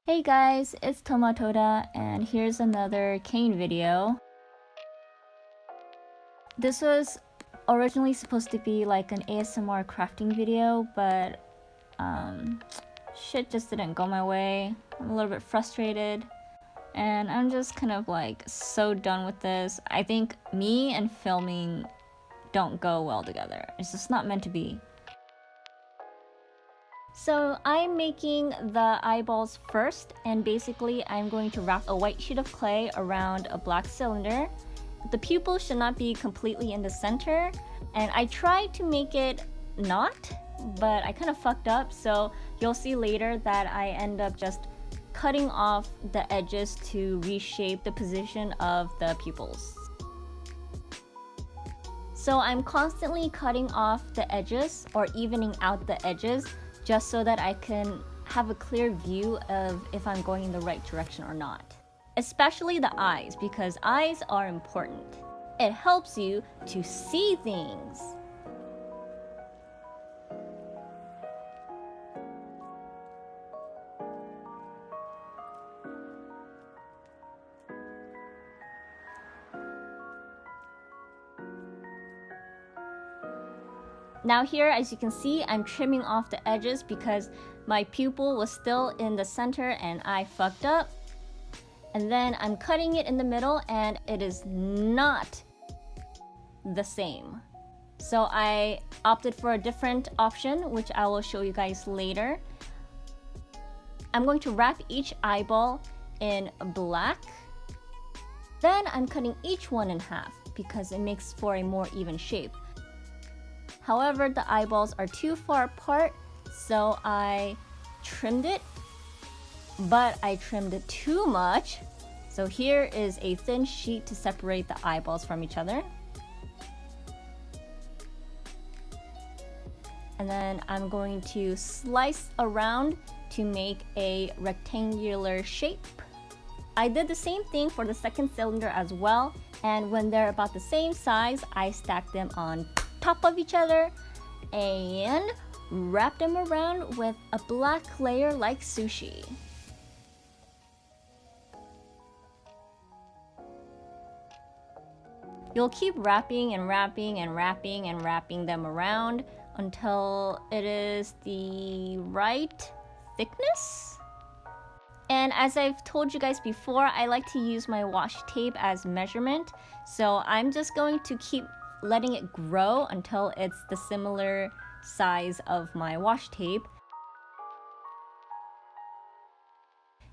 Hey guys, it's Tomatoda and here's another cane video. This was originally supposed to be like an ASMR crafting video, but shit just didn't go my way. I'm a little bit frustrated and I'm just kind of like so done with this. I think me and filming don't go well together. It's just not meant to be. So I'm making the eyeballs first, and basically I'm going to wrap a white sheet of clay around a black cylinder. The pupil should not be completely in the center, and I tried to make it not, but I kind of fucked up, so you'll see later that I end up just cutting off the edges to reshape the position of the pupils. So I'm constantly cutting off the edges or evening out the edges just so that I can have a clear view of if I'm going in the right direction or not. Especially the eyes, because eyes are important. It helps you to see things. Now here, as you can see, I'm trimming off the edges because my pupil was still in the center and I fucked up. And then I'm cutting it in the middle and it is not the same. So I opted for a different option, which I will show you guys later. I'm going to wrap each eyeball in black. Then I'm cutting each one in half because it makes for a more even shape. However, the eyeballs are too far apart, so I trimmed it, but I trimmed it too much. So here is a thin sheet to separate the eyeballs from each other. And then I'm going to slice around to make a rectangular shape. I did the same thing for the second cylinder as well, and when they're about the same size, I stack them on top of each other and wrap them around with a black layer like sushi. You'll keep wrapping and wrapping and wrapping and wrapping them around until it is the right thickness. And as I've told you guys before, I like to use my washi tape as measurement, so I'm just going to keep letting it grow until it's the similar size of my washi tape.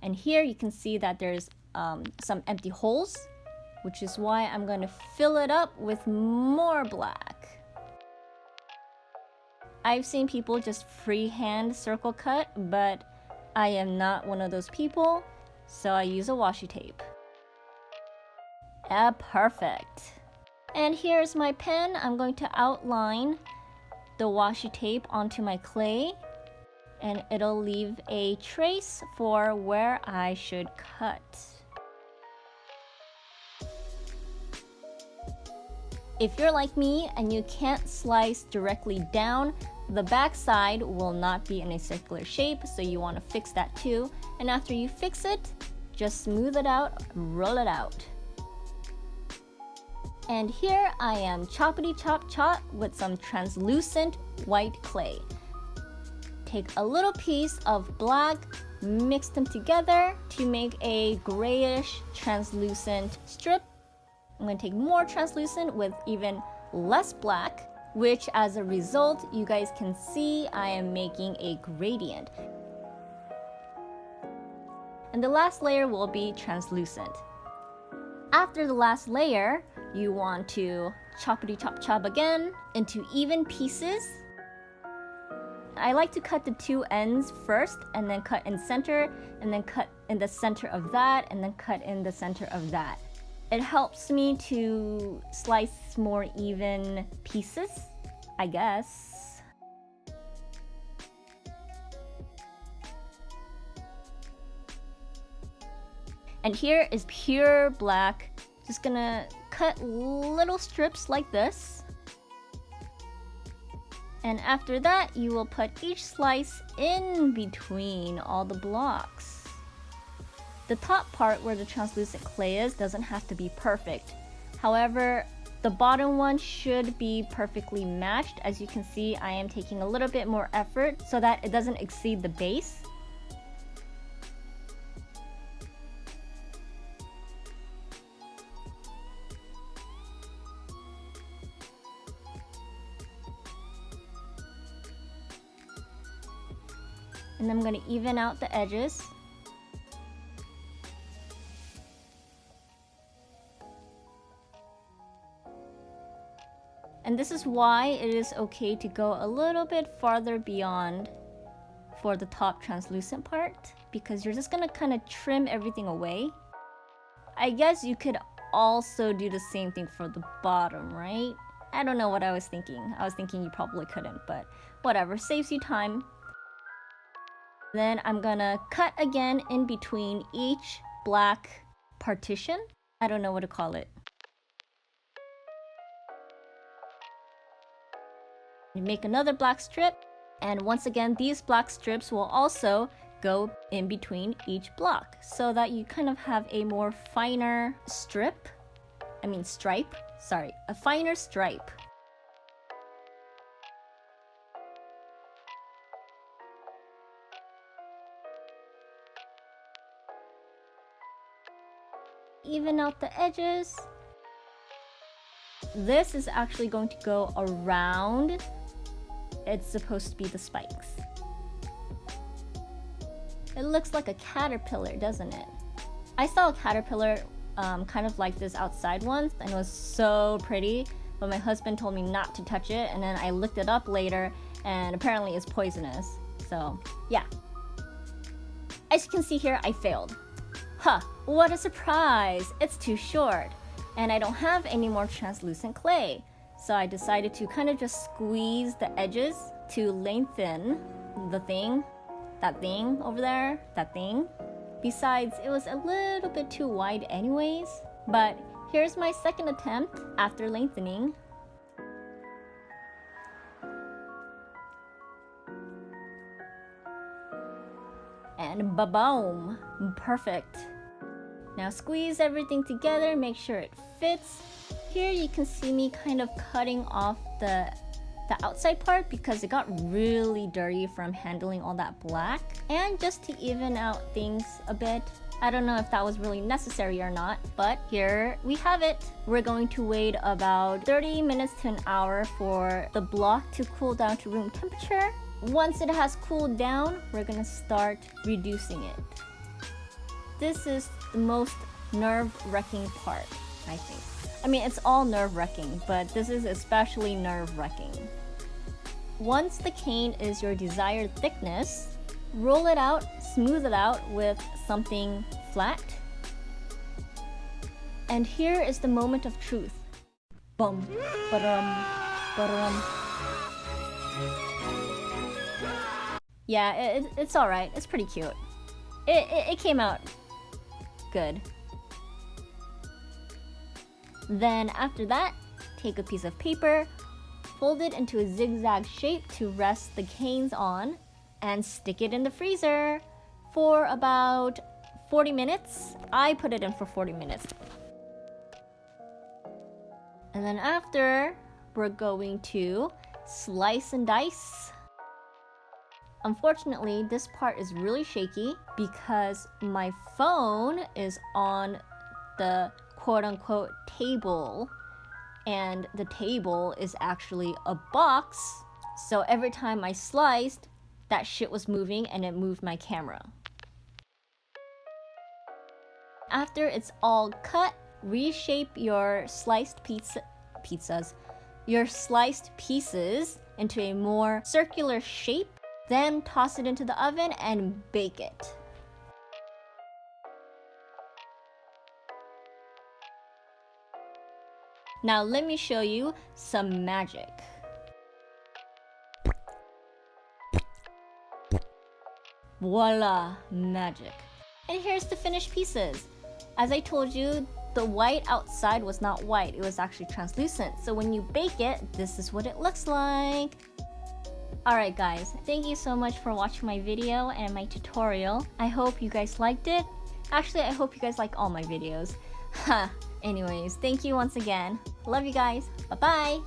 And here you can see that there's some empty holes, which is why I'm going to fill it up with more black. I've seen people just freehand circle cut, but I am not one of those people, so I use a washi tape. Perfect. And here's my pen. I'm going to outline the washi tape onto my clay, and it'll leave a trace for where I should cut. If you're like me and you can't slice directly down, the back side will not be in a circular shape, so you want to fix that too. And after you fix it, just smooth it out, roll it out. And here I am choppity chop chop with some translucent white clay. Take a little piece of black, mix them together to make a grayish translucent strip. I'm going to take more translucent with even less black, which as a result, you guys can see I am making a gradient. And the last layer will be translucent. After the last layer, you want to choppity chop chop again into even pieces. I like to cut the two ends first and then cut in center and then cut in the center of that and then cut in the center of that. It helps me to slice more even pieces, I guess. And here is pure black. Just gonna cut little strips like this. And after that, you will put each slice in between all the blocks. The top part where the translucent clay is doesn't have to be perfect. However, the bottom one should be perfectly matched. As you can see, I am taking a little bit more effort so that it doesn't exceed the base. And I'm going to even out the edges. And this is why it is okay to go a little bit farther beyond for the top translucent part, because you're just gonna kind of trim everything away. I guess you could also do the same thing for the bottom, right? I don't know what I was thinking. I was thinking you probably couldn't, but whatever, saves you time. Then I'm gonna cut again in between each black partition. I don't know what to call it. You make another black strip, and once again these black strips will also go in between each block so that you kind of have a more finer stripe, a finer stripe. Even out the edges. This is actually going to go around. It's supposed to be the spikes. It looks like a caterpillar, doesn't it? I saw a caterpillar kind of like this outside once, and it was so pretty, but my husband told me not to touch it, and then I looked it up later, and apparently it's poisonous. So yeah. As you can see here, I failed. Huh, what a surprise! It's too short, and I don't have any more translucent clay. So I decided to kind of just squeeze the edges to lengthen the thing, that thing over there, that thing. Besides, it was a little bit too wide anyways. But here's my second attempt after lengthening. And ba-boom! Perfect. Now squeeze everything together, make sure it fits. Here you can see me kind of cutting off the outside part because it got really dirty from handling all that black. And just to even out things a bit. I don't know if that was really necessary or not, but here we have it. We're going to wait about 30 minutes to an hour for the block to cool down to room temperature. Once it has cooled down, we're gonna start reducing it. This is the most nerve-wracking part, I think. I mean, it's all nerve-wracking, but this is especially nerve-wracking. Once the cane is your desired thickness, roll it out, smooth it out with something flat. And here is the moment of truth. Bum, ba-dum, ba-dum. Yeah, it's alright. It's pretty cute. It came out good. Then after that, take a piece of paper, fold it into a zigzag shape to rest the canes on, and stick it in the freezer for about 40 minutes. I put it in for 40 minutes. And then after, we're going to slice and dice. Unfortunately, this part is really shaky because my phone is on the quote-unquote table, and the table is actually a box, so every time I sliced, that shit was moving and it moved my camera. After it's all cut, reshape your sliced pieces into a more circular shape, then toss it into the oven and bake it. Now let me show you some magic. Voila, magic. And here's the finished pieces. As I told you, the white outside was not white, it was actually translucent. So when you bake it, this is what it looks like. Alright guys, thank you so much for watching my video and my tutorial. I hope you guys liked it. Actually, I hope you guys like all my videos. Anyways, thank you once again. Love you guys. Bye-bye.